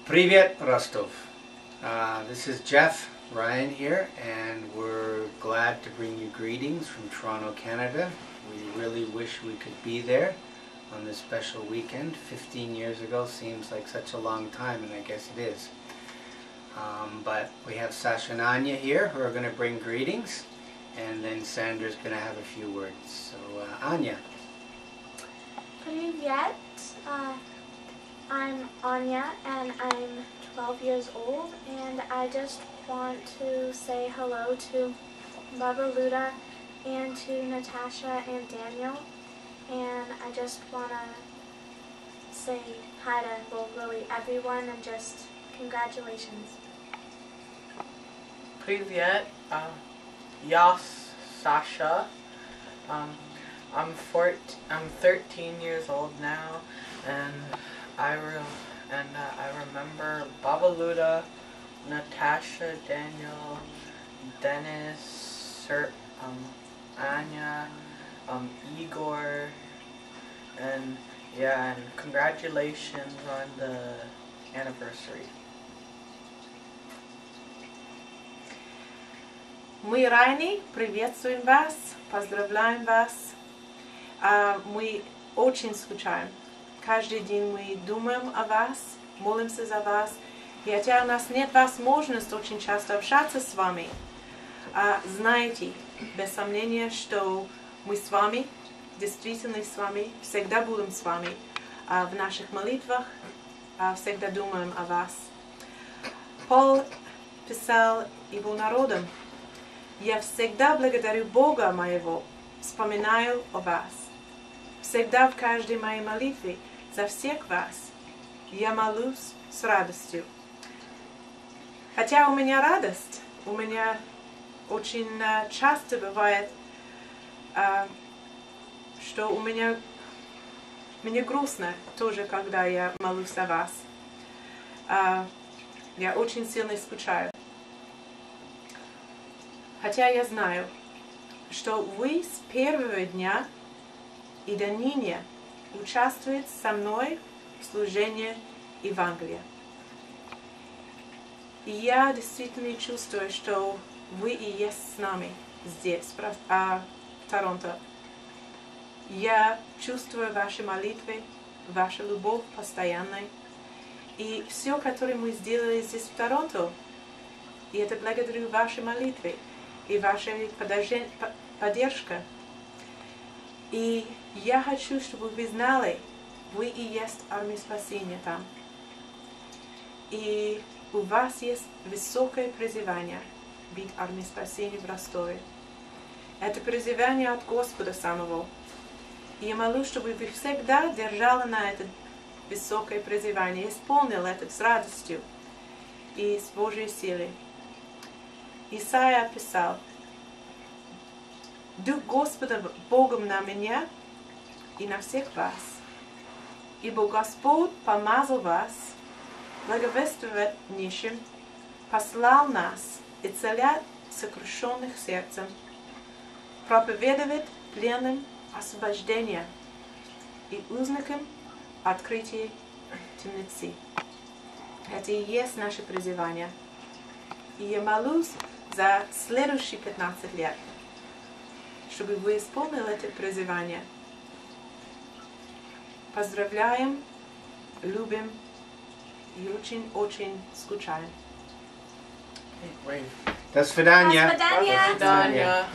Привет, Rostov. This is Jeff Ryan here, and we're glad to bring you greetings from Toronto, Canada. We really wish we could be there on this special weekend. 15 years ago seems like such a long time, and I guess it is. But we have Sasha and Anya here who are going to bring greetings, and then Sandra's going to have a few words. So, Anya. Привет. I'm Anya, and I'm 12 years old, and I just want to say hello to Baba Luda and to Natasha and Daniel, and I just want to say hi to, well, really everyone, and just congratulations. Привет, я Sasha. I'm 13 years old now, and I remember Baba Luda, Natasha, Daniel, Dennis, Anya, Igor, and yeah, and congratulations on the anniversary. Мы Райни, приветствуем вас, поздравляем вас. Мы очень скучаем. Каждый день мы думаем о вас, молимся за вас. И хотя у нас нет возможности очень часто общаться с вами, знайте, без сомнения, что мы с вами, действительно с вами, всегда будем с вами. В наших молитвах всегда думаем о вас. Пол писал его народом: «Я всегда благодарю Бога моего, вспоминаю о вас. Всегда в каждой моей молитве за всех вас я молюсь с радостью». Хотя у меня радость, у меня очень часто бывает, что мне грустно тоже, когда я молюсь о вас. Я очень сильно скучаю. Хотя я знаю, что вы с первого дня и до ныне участвуете со мной в служении Евангелия. И я действительно чувствую, что вы и есть с нами здесь, в Торонто. Я чувствую ваши молитвы, вашу любовь постоянной. И все, которое мы сделали здесь в Торонто, и это благодарю вашей молитве и вашей поддержке. И я хочу, чтобы вы знали, вы и есть армия спасения там. И у вас есть высокое призвание быть армией спасения в Ростове. Это призвание от Господа самого. И я молю, чтобы вы всегда держали на это высокое призвание, исполнили это с радостью и с Божьей силой. Исайя писал: «Дух Господа Богом на меня и на всех вас, ибо Господь помазал вас благовествовать нищим, послал нас исцелять сокрушенных сердцем, проповедовать пленным освобождение и узникам открытие темницы». Это и есть наше призвание. И я молюсь за следующие 15 лет, чтобы вы исполнили это призвание. Поздравляем, любим и очень-очень скучаем. До свидания. До свидания. До свидания.